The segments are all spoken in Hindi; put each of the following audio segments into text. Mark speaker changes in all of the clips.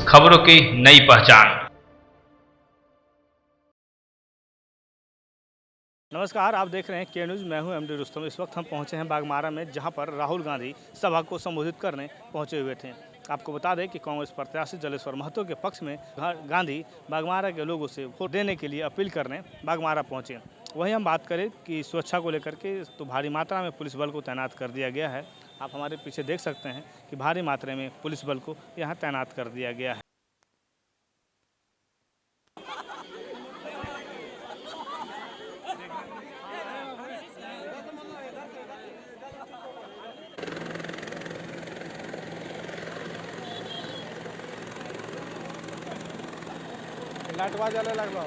Speaker 1: खबरों की नई पहचान।
Speaker 2: नमस्कार, आप देख रहे हैं के न्यूज़। मैं हूं एमडी रुस्तम। इस वक्त हम पहुंचे हैं बागमारा में, जहां पर राहुल गांधी सभा को संबोधित करने पहुंचे हुए थे। आपको बता दें कि कांग्रेस प्रत्याशी जलेश्वर महतो के पक्ष में गांधी बागमारा के लोगों से वोट देने के लिए अपील करने बागमारा पहुंचे। वहीं हम बात करें कि सुरक्षा को लेकर के तो भारी मात्रा में पुलिस बल को तैनात कर दिया गया है। आप हमारे पीछे देख सकते हैं कि भारी मात्रा में पुलिस बल को यहाँ तैनात कर दिया गया है। लाइटवा जले लगलो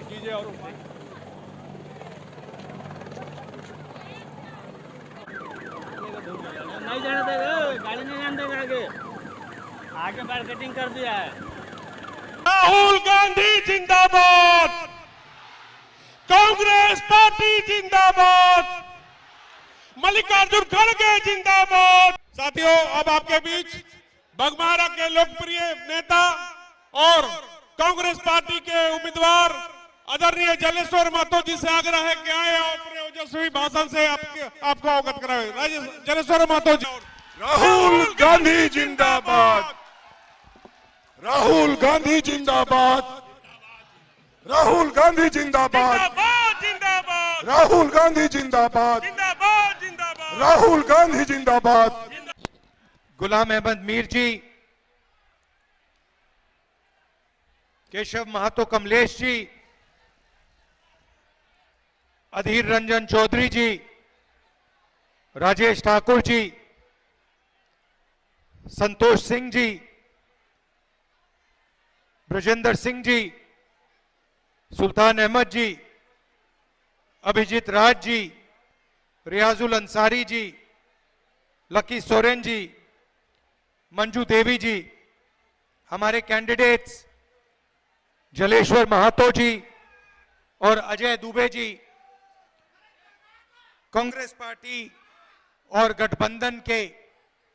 Speaker 2: कीजिए और नहीं जाने देगा, गाड़ी नहीं जाने देगा। आगे मार्केटिंग कर दिया है।
Speaker 3: राहुल गांधी जिंदाबाद, कांग्रेस पार्टी जिंदाबाद, मल्लिकार्जुन खड़गे जिंदाबाद। साथियों, अब आपके बीच बागमारा के लोकप्रिय नेता और कांग्रेस पार्टी के उम्मीदवार आदरणीय जलेश्वर महतो जी से आग्रह है कि आए और अपने ओजस्वी भाषण से आपको अवगत कराए। जलेश्वर महतो जी।
Speaker 4: राहुल गांधी जिंदाबाद, राहुल गांधी जिंदाबाद, राहुल गांधी जिंदाबाद,
Speaker 3: जिंदाबाद,
Speaker 4: राहुल गांधी जिंदाबाद,
Speaker 3: जिंदाबाद, जिंदाबाद,
Speaker 4: राहुल गांधी जिंदाबाद।
Speaker 5: गुलाम अहमद मीर जी, केशव महतो कमलेश जी, अधीर रंजन चौधरी जी, राजेश ठाकुर जी, संतोष सिंह जी, ब्रजेंद्र सिंह जी, सुल्तान अहमद जी, अभिजीत राज जी, रियाजुल अंसारी जी, लकी सोरेन जी, मंजू देवी जी, हमारे कैंडिडेट्स जलेश्वर महतो जी और अजय दुबे जी, कांग्रेस पार्टी और गठबंधन के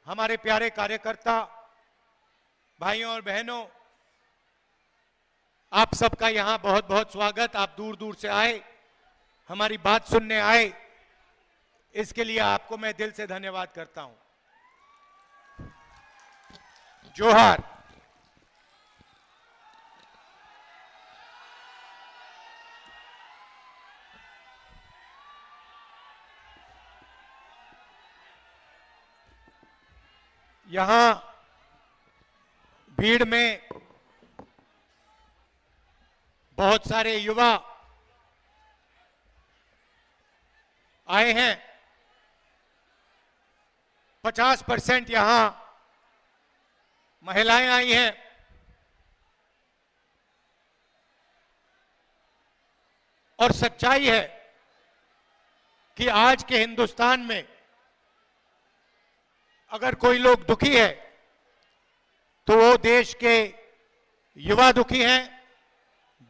Speaker 5: हमारे प्यारे कार्यकर्ता भाइयों और बहनों, आप सबका यहां बहुत बहुत स्वागत। आप दूर दूर से आए, हमारी बात सुनने आए, इसके लिए आपको मैं दिल से धन्यवाद करता हूं। जोहार। यहां भीड़ में बहुत सारे युवा आए हैं। 50% यहां महिलाएं आई हैं। और सच्चाई है कि आज के हिंदुस्तान में अगर कोई लोग दुखी है तो वो देश के युवा दुखी हैं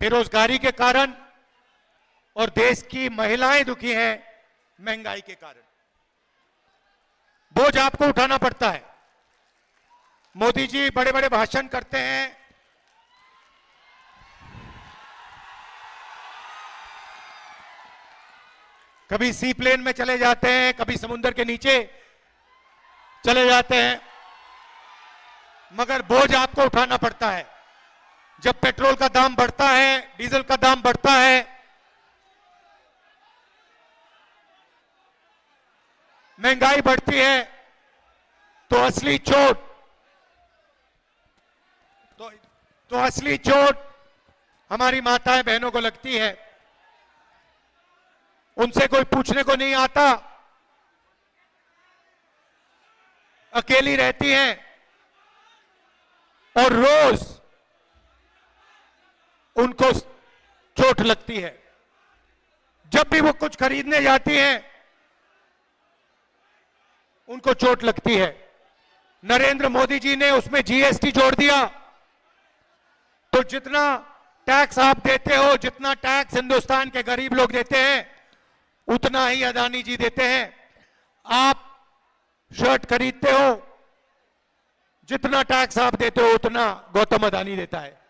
Speaker 5: बेरोजगारी के कारण, और देश की महिलाएं दुखी हैं महंगाई के कारण। बोझ आपको उठाना पड़ता है। मोदी जी बड़े बड़े भाषण करते हैं, कभी सी प्लेन में चले जाते हैं, कभी समुद्र के नीचे चले जाते हैं, मगर बोझ आपको उठाना पड़ता है। जब पेट्रोल का दाम बढ़ता है, डीजल का दाम बढ़ता है, महंगाई बढ़ती है, तो असली चोट असली चोट हमारी माताएं बहनों को लगती है। उनसे कोई पूछने को नहीं आता, अकेली रहती हैं और रोज उनको चोट लगती है। जब भी वो कुछ खरीदने जाती हैं उनको चोट लगती है। नरेंद्र मोदी जी ने उसमें जीएसटी जोड़ दिया, तो जितना टैक्स आप देते हो, जितना टैक्स हिंदुस्तान के गरीब लोग देते हैं, उतना ही अदानी जी देते हैं। आप शर्ट खरीदते हो, जितना टैक्स आप देते हो उतना गौतम अदानी देता है।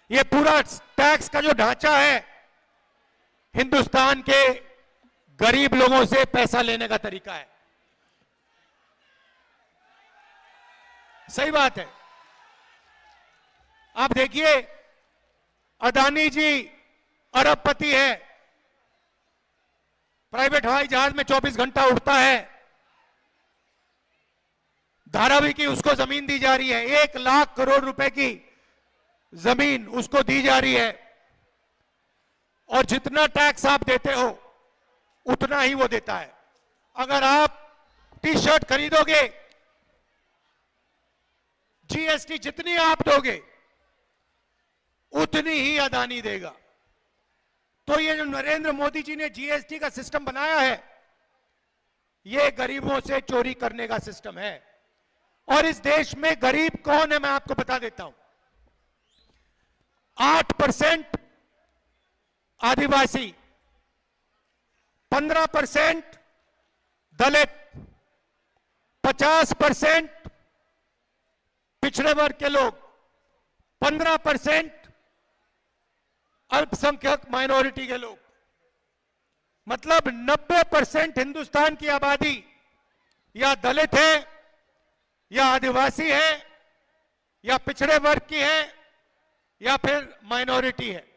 Speaker 5: ये पूरा टैक्स का जो ढांचा है हिंदुस्तान के गरीब लोगों से पैसा लेने का तरीका है। सही बात है। आप देखिए, अदानी जी अरबपति है, प्राइवेट हवाई जहाज में 24 घंटा उड़ता है, धारावी की उसको जमीन दी जा रही है, 1 लाख करोड़ रुपए की जमीन उसको दी जा रही है, और जितना टैक्स आप देते हो उतना ही वो देता है। अगर आप टी शर्ट खरीदोगे, जीएसटी जितनी आप दोगे उतनी ही अदानी देगा। तो ये जो नरेंद्र मोदी जी ने जीएसटी का सिस्टम बनाया है, ये गरीबों से चोरी करने का सिस्टम है। और इस देश में गरीब कौन है मैं आपको बता देता हूं। 8% आदिवासी, 15% दलित, 50% पिछड़े वर्ग के लोग, 15% अल्पसंख्यक माइनॉरिटी के लोग, मतलब 90% हिंदुस्तान की आबादी या दलित है, या आदिवासी है, या पिछड़े वर्ग की है, या फिर माइनॉरिटी है।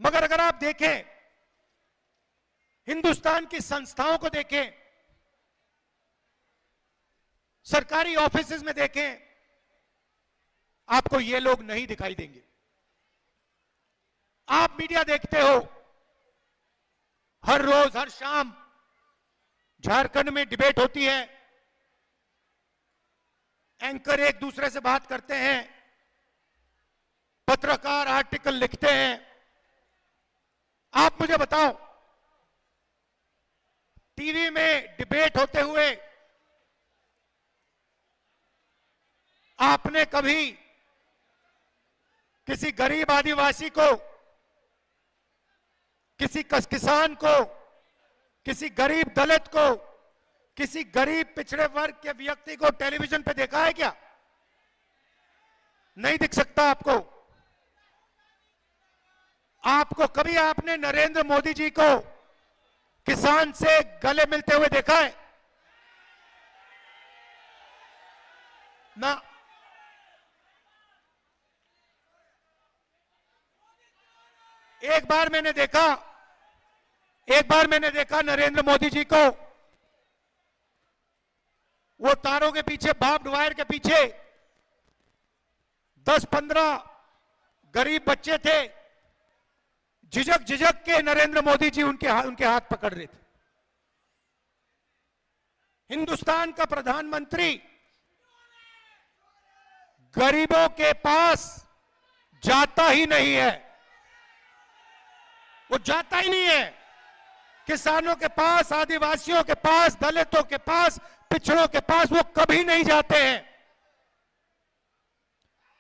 Speaker 5: मगर अगर आप देखें, हिंदुस्तान की संस्थाओं को देखें, सरकारी ऑफिसेज में देखें, आपको ये लोग नहीं दिखाई देंगे। आप मीडिया देखते हो, हर रोज हर शाम झारखंड में डिबेट होती है, एंकर एक दूसरे से बात करते हैं, पत्रकार आर्टिकल लिखते हैं। आप मुझे बताओ, टीवी में डिबेट होते हुए आपने कभी किसी गरीब आदिवासी को, किसी किसान को, किसी गरीब दलित को, किसी गरीब पिछड़े वर्ग के व्यक्ति को टेलीविजन पे देखा है क्या? नहीं दिख सकता आपको। आपको कभी आपने नरेंद्र मोदी जी को किसान से गले मिलते हुए देखा है? ना। एक बार मैंने देखा नरेंद्र मोदी जी को, वो तारों के पीछे, बार्ब्ड वायर के पीछे 10-15 गरीब बच्चे थे, झिझक के नरेंद्र मोदी जी उनके हाथ पकड़ रहे थे। हिंदुस्तान का प्रधानमंत्री गरीबों के पास जाता ही नहीं है, वो जाता ही नहीं है। किसानों के पास, आदिवासियों के पास, दलितों के पास, पिछड़ों के पास वो कभी नहीं जाते हैं।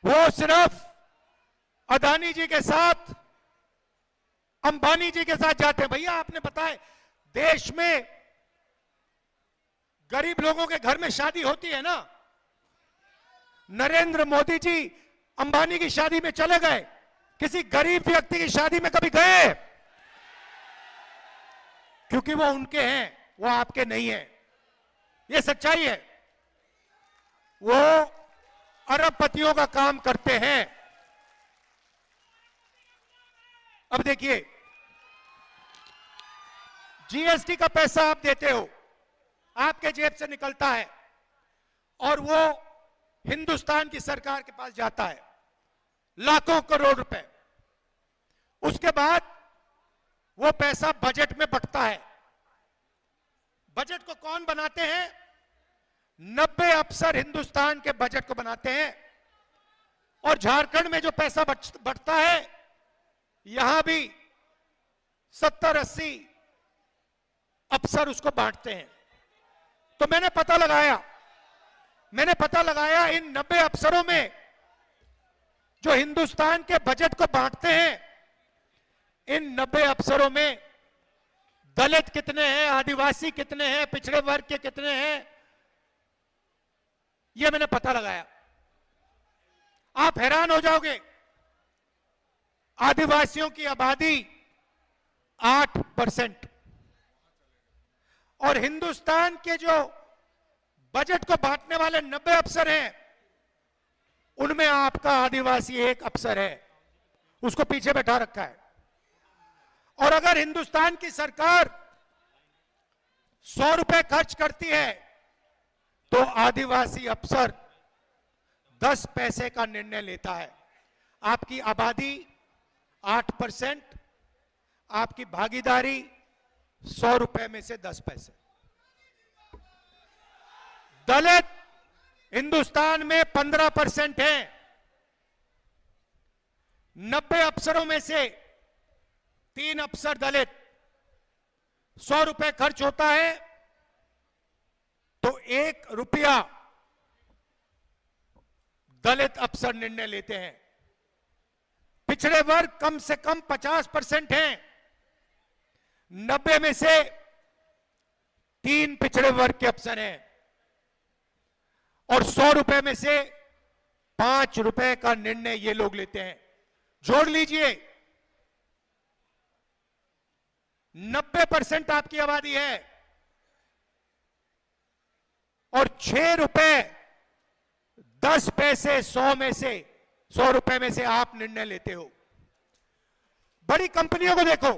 Speaker 5: वो सिर्फ अदानी जी के साथ, अंबानी जी के साथ जाते हैं। भैया आपने पता है, देश में गरीब लोगों के घर में शादी होती है ना, नरेंद्र मोदी जी अंबानी की शादी में चले गए, किसी गरीब व्यक्ति की शादी में कभी गए? क्योंकि वो उनके हैं, वो आपके नहीं हैं। ये सच्चाई है। वो अरबपतियों का काम करते हैं। अब देखिए, जीएसटी का पैसा आप देते हो, आपके जेब से निकलता है और वो हिंदुस्तान की सरकार के पास जाता है, लाखों करोड़ रुपए। उसके बाद वो पैसा बजट में बंटता है। बजट को कौन बनाते हैं? 90 अफसर हिंदुस्तान के बजट को बनाते हैं। और झारखंड में जो पैसा बंटता है, यहां भी 70-80 अफसर उसको बांटते हैं। तो मैंने पता लगाया इन 90 अफसरों में जो हिंदुस्तान के बजट को बांटते हैं, इन 90 अफसरों में दलित कितने हैं, आदिवासी कितने हैं, पिछड़े वर्ग के कितने हैं, यह मैंने पता लगाया। आप हैरान हो जाओगे, आदिवासियों की आबादी 8% और हिंदुस्तान के जो बजट को बांटने वाले 90 अफसर हैं, उनमें आपका आदिवासी एक अफसर है, उसको पीछे बैठा रखा है। और अगर हिंदुस्तान की सरकार 100 रुपए खर्च करती है तो आदिवासी अफसर 10 पैसे का निर्णय लेता है। आपकी आबादी 8%, आपकी भागीदारी 100 रुपए में से 10 पैसे। दलित हिंदुस्तान में 15% है। 90 अफसरों में से 3 अफसर दलित। 100 रुपए खर्च होता है तो 1 रुपया दलित अफसर निर्णय लेते हैं। पिछड़े वर्ग कम से कम 50% हैं। 90 में से 3 पिछड़े वर्ग के अफसर हैं और 100 रुपए में से 5 रुपए का निर्णय ये लोग लेते हैं। जोड़ लीजिए, 90% आपकी आबादी है और 6 रुपए 10 पैसे 100 में से 100 रुपए में से आप निर्णय लेते हो। बड़ी कंपनियों को देखो,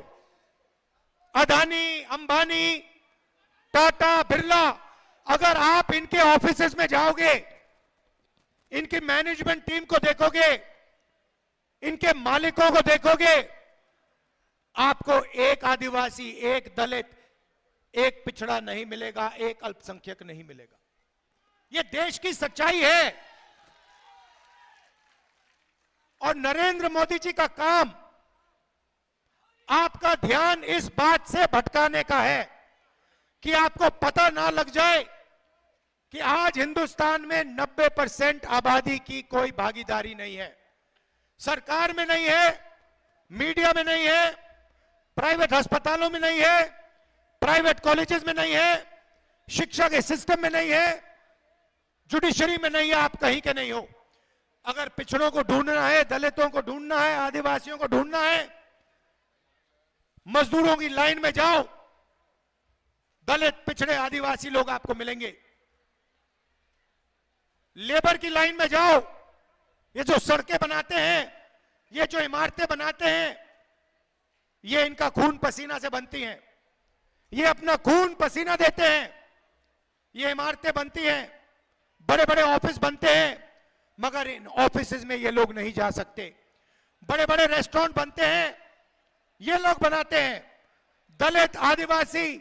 Speaker 5: अदानी, अंबानी, टाटा, बिरला, अगर आप इनके ऑफिसेज में जाओगे, इनकी मैनेजमेंट टीम को देखोगे, इनके मालिकों को देखोगे, आपको एक आदिवासी, एक दलित, एक पिछड़ा नहीं मिलेगा, एक अल्पसंख्यक नहीं मिलेगा। यह देश की सच्चाई है। और नरेंद्र मोदी जी का काम आपका ध्यान इस बात से भटकाने का है कि आपको पता ना लग जाए कि आज हिंदुस्तान में 90% आबादी की कोई भागीदारी नहीं है। सरकार में नहीं है, मीडिया में नहीं है, प्राइवेट अस्पतालों में नहीं है, प्राइवेट कॉलेजेस में नहीं है, शिक्षा के सिस्टम में नहीं है, जुडिशरी में नहीं है, आप कहीं के नहीं हो। अगर पिछड़ों को ढूंढना है, दलितों को ढूंढना है, आदिवासियों को ढूंढना है, मजदूरों की लाइन में जाओ, दलित, पिछड़े, आदिवासी लोग आपको मिलेंगे। लेबर की लाइन में जाओ, ये जो सड़कें बनाते हैं, ये जो इमारतें बनाते हैं, ये इनका खून पसीना से बनती हैं। ये अपना खून पसीना देते हैं, ये इमारतें बनती हैं, बड़े बड़े ऑफिस बनते हैं, मगर इन ऑफिसेज में ये लोग नहीं जा सकते। बड़े बड़े रेस्टोरेंट बनते हैं, ये लोग बनाते हैं। दलित, आदिवासी,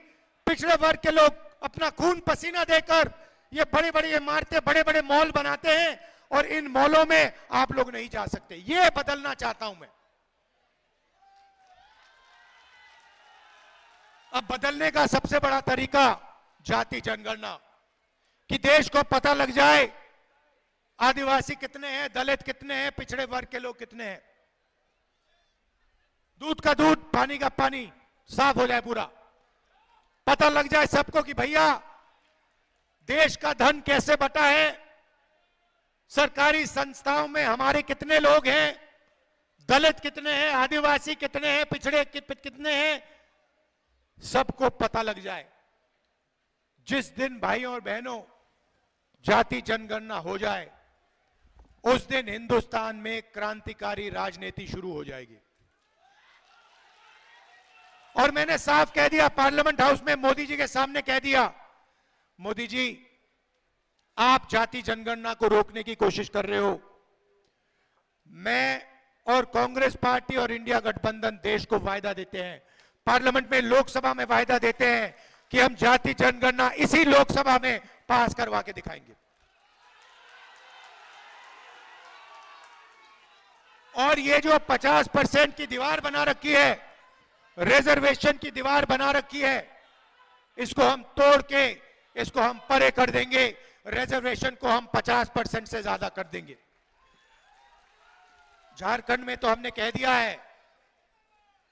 Speaker 5: पिछड़े वर्ग के लोग अपना खून पसीना देकर ये बड़ी बड़ी इमारतें, बड़े बड़े मॉल बनाते हैं और इन मॉलों में आप लोग नहीं जा सकते। ये बदलना चाहता हूं मैं। अब बदलने का सबसे बड़ा तरीका जाति जनगणना, कि देश को पता लग जाए आदिवासी कितने हैं, दलित कितने हैं, पिछड़े वर्ग के लोग कितने हैं। दूध का दूध, पानी का पानी साफ हो जाए पूरा। पता लग जाए सबको कि भैया देश का धन कैसे बटा है, सरकारी संस्थाओं में हमारे कितने लोग हैं, दलित कितने हैं, आदिवासी कितने हैं, पिछड़े कितने हैं, सबको पता लग जाए। जिस दिन भाइयों और बहनों जाति जनगणना हो जाए, उस दिन हिंदुस्तान में क्रांतिकारी राजनीति शुरू हो जाएगी। और मैंने साफ कह दिया, पार्लियामेंट हाउस में मोदी जी के सामने कह दिया, मोदी जी आप जाति जनगणना को रोकने की कोशिश कर रहे हो। मैं और कांग्रेस पार्टी और इंडिया गठबंधन देश को वायदा देते हैं, पार्लियामेंट में, लोकसभा में वायदा देते हैं कि हम जाति जनगणना इसी लोकसभा में पास करवा के दिखाएंगे। और ये जो 50% की दीवार बना रखी है, रिजर्वेशन की दीवार बना रखी है, इसको हम तोड़ के इसको हम परे कर देंगे। रिजर्वेशन को हम 50% से ज्यादा कर देंगे। झारखंड में तो हमने कह दिया है,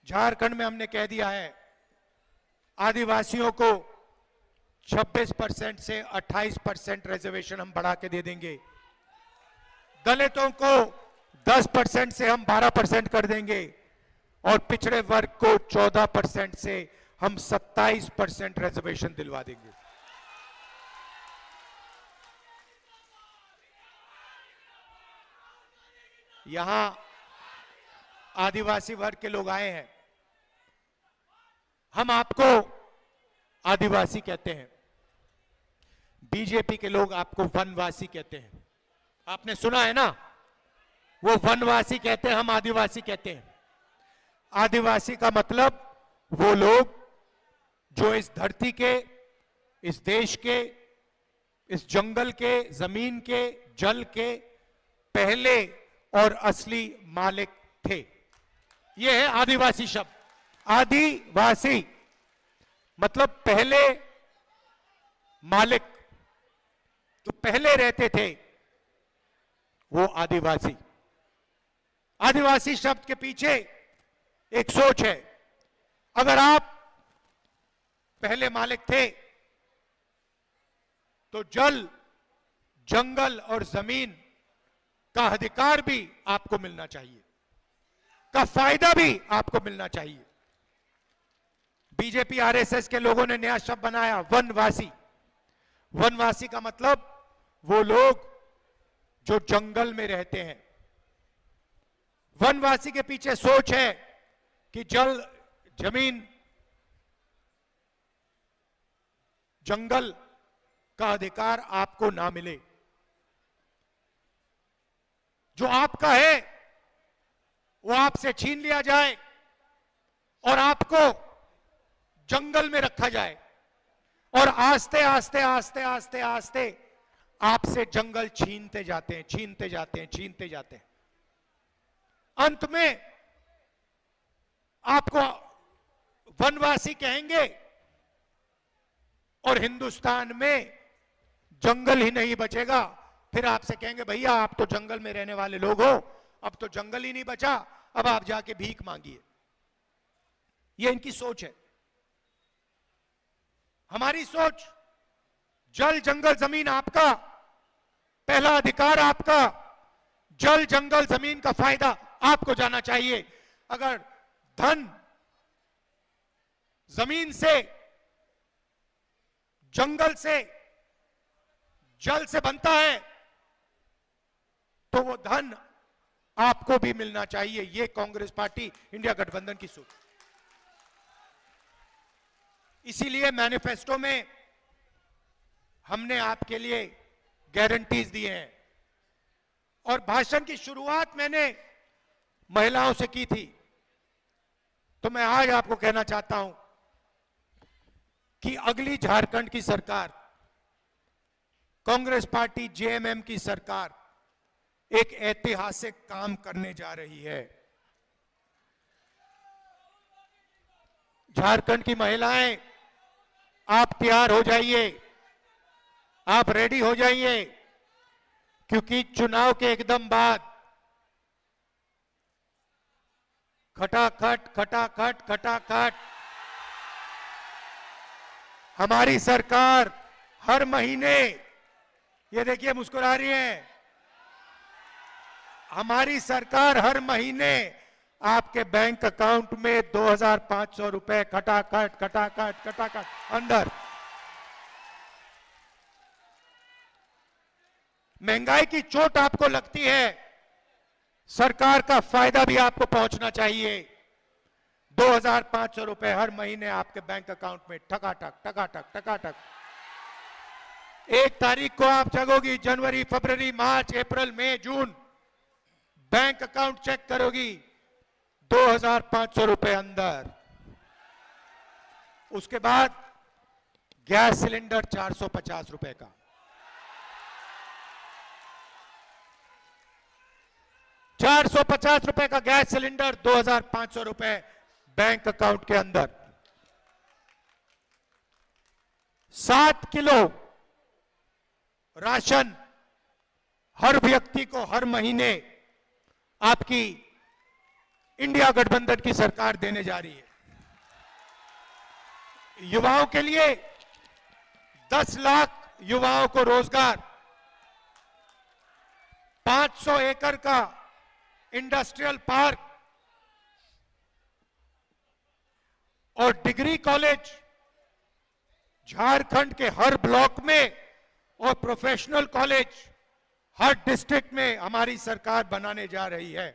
Speaker 5: झारखंड में हमने कह दिया है आदिवासियों को 26% से 28% रिजर्वेशन हम बढ़ा के दे देंगे। दलितों को 10% से हम 12% कर देंगे और पिछड़े वर्ग को 14% से हम 27% रिजर्वेशन दिलवा देंगे। यहां आदिवासी वर्ग के लोग आए हैं, हम आपको आदिवासी कहते हैं, बीजेपी के लोग आपको वनवासी कहते हैं। आपने सुना है ना, वो वनवासी कहते हैं, हम आदिवासी कहते हैं। आदिवासी का मतलब वो लोग जो इस धरती के, इस देश के, इस जंगल के, जमीन के, जल के पहले और असली मालिक थे। यह है आदिवासी शब्द। आदिवासी मतलब पहले मालिक, जो पहले रहते थे वो आदिवासी। आदिवासी शब्द के पीछे एक सोच है। अगर आप पहले मालिक थे तो जल, जंगल और जमीन का अधिकार भी आपको मिलना चाहिए, का फायदा भी आपको मिलना चाहिए। बीजेपी आरएसएस के लोगों ने नया शब्द बनाया, वनवासी। वनवासी का मतलब वो लोग जो जंगल में रहते हैं। वनवासी के पीछे सोच है कि जल, जमीन, जंगल का अधिकार आपको ना मिले, जो आपका है वो आपसे छीन लिया जाए और आपको जंगल में रखा जाए और आस्ते आस्ते आस्ते आस्ते आस्ते आपसे जंगल छीनते जाते हैं, छीनते जाते हैं, छीनते जाते हैं। अंत में आपको वनवासी कहेंगे और हिंदुस्तान में जंगल ही नहीं बचेगा। फिर आपसे कहेंगे भैया आप तो जंगल में रहने वाले लोग हो, अब तो जंगल ही नहीं बचा, अब आप जाके भीख मांगिए। यह इनकी सोच है। हमारी सोच, जल, जंगल, जमीन आपका, पहला अधिकार आपका। जल, जंगल, जमीन का फायदा आपको जाना चाहिए। अगर धन जमीन से, जंगल से, जल से बनता है तो वो धन आपको भी मिलना चाहिए। ये कांग्रेस पार्टी, इंडिया गठबंधन की सोच। इसीलिए मैनिफेस्टो में हमने आपके लिए गारंटीज दिए हैं। और भाषण की शुरुआत मैंने महिलाओं से की थी, तो मैं आज आपको कहना चाहता हूं कि अगली झारखंड की सरकार, कांग्रेस पार्टी जेएमएम की सरकार एक ऐतिहासिक काम करने जा रही है। झारखंड की महिलाएं, आप तैयार हो जाइए, आप रेडी हो जाइए, क्योंकि चुनाव के एकदम बाद खटाखट खटाखट खटाखट हमारी सरकार हर महीने, ये देखिए मुस्कुरा रही है, हमारी सरकार हर महीने आपके बैंक अकाउंट में 2,500 रुपए खटाखट खटाखट खटाखट अंदर। महंगाई की चोट आपको लगती है, सरकार का फायदा भी आपको पहुंचना चाहिए। 2,500 रुपए हर महीने आपके बैंक अकाउंट में ठकाठक ठकाठक ठकाठक। 1 तारीख को आप जगोगी, जनवरी, फरवरी, मार्च, अप्रैल, मई, जून, बैंक अकाउंट चेक करोगी, 2,500 रुपए अंदर। उसके बाद गैस सिलेंडर 450 रुपए का, ₹450 का गैस सिलेंडर, 2,500 रुपए बैंक अकाउंट के अंदर। 7 किलो राशन हर व्यक्ति को हर महीने आपकी इंडिया गठबंधन की सरकार देने जा रही है। युवाओं के लिए 10 लाख युवाओं को रोजगार, 500 एकड़ का इंडस्ट्रियल पार्क और डिग्री कॉलेज झारखंड के हर ब्लॉक में और प्रोफेशनल कॉलेज हर डिस्ट्रिक्ट में हमारी सरकार बनाने जा रही है।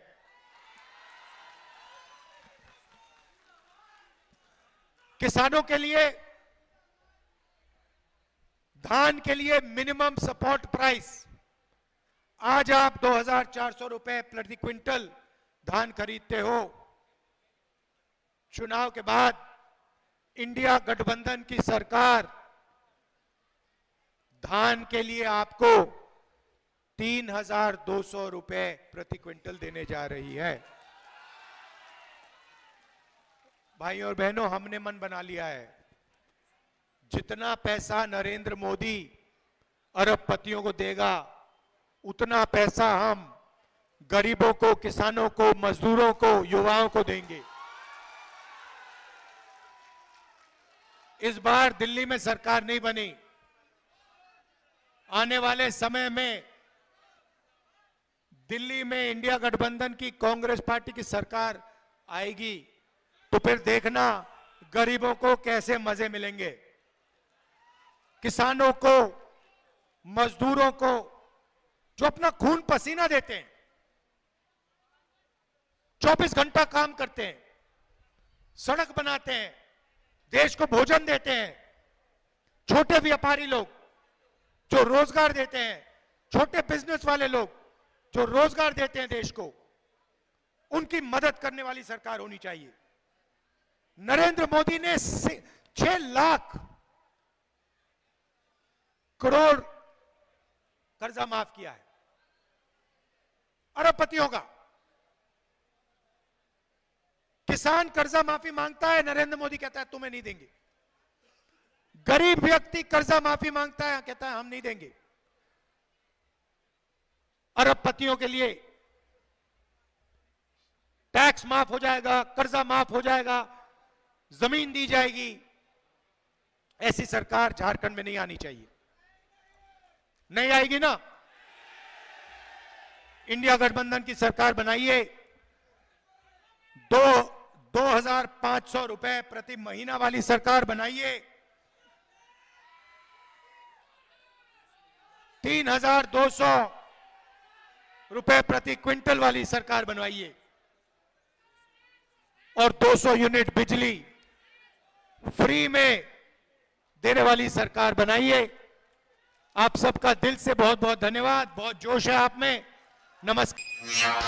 Speaker 5: किसानों के लिए धान के लिए मिनिमम सपोर्ट प्राइस, आज आप 2,400 रुपए प्रति क्विंटल धान खरीदते हो। चुनाव के बाद इंडिया गठबंधन की सरकार धान के लिए आपको 3,200 रुपए प्रति क्विंटल देने जा रही है। भाइयों और बहनों, हमने मन बना लिया है, जितना पैसा नरेंद्र मोदी अरबपतियों को देगा उतना पैसा हम गरीबों को, किसानों को, मजदूरों को, युवाओं को देंगे। इस बार दिल्ली में सरकार नहीं बनी, आने वाले समय में दिल्ली में इंडिया गठबंधन की कांग्रेस पार्टी की सरकार आएगी, तो फिर देखना गरीबों को कैसे मजे मिलेंगे, किसानों को, मजदूरों को, जो अपना खून पसीना देते हैं, 24 घंटा काम करते हैं, सड़क बनाते हैं, देश को भोजन देते हैं, छोटे व्यापारी लोग जो रोजगार देते हैं, छोटे बिजनेस वाले लोग जो रोजगार देते हैं देश को, उनकी मदद करने वाली सरकार होनी चाहिए। नरेंद्र मोदी ने 6 लाख करोड़ कर्जा माफ किया है अरबपतियों का। किसान कर्जा माफी मांगता है, नरेंद्र मोदी कहता है तुम्हें नहीं देंगे। गरीब व्यक्ति कर्जा माफी मांगता है, कहता है हम नहीं देंगे। अरबपतियों के लिए टैक्स माफ हो जाएगा, कर्जा माफ हो जाएगा, जमीन दी जाएगी। ऐसी सरकार झारखंड में नहीं आनी चाहिए। नहीं आएगी ना? इंडिया गठबंधन की सरकार बनाइए, 2,500 रुपए प्रति महीना वाली सरकार बनाइए, 3,200 रुपए प्रति क्विंटल वाली सरकार बनवाइए और 200 यूनिट बिजली फ्री में देने वाली सरकार बनाइए। आप सबका दिल से बहुत बहुत धन्यवाद। बहुत जोश है आप में। नमस्कार।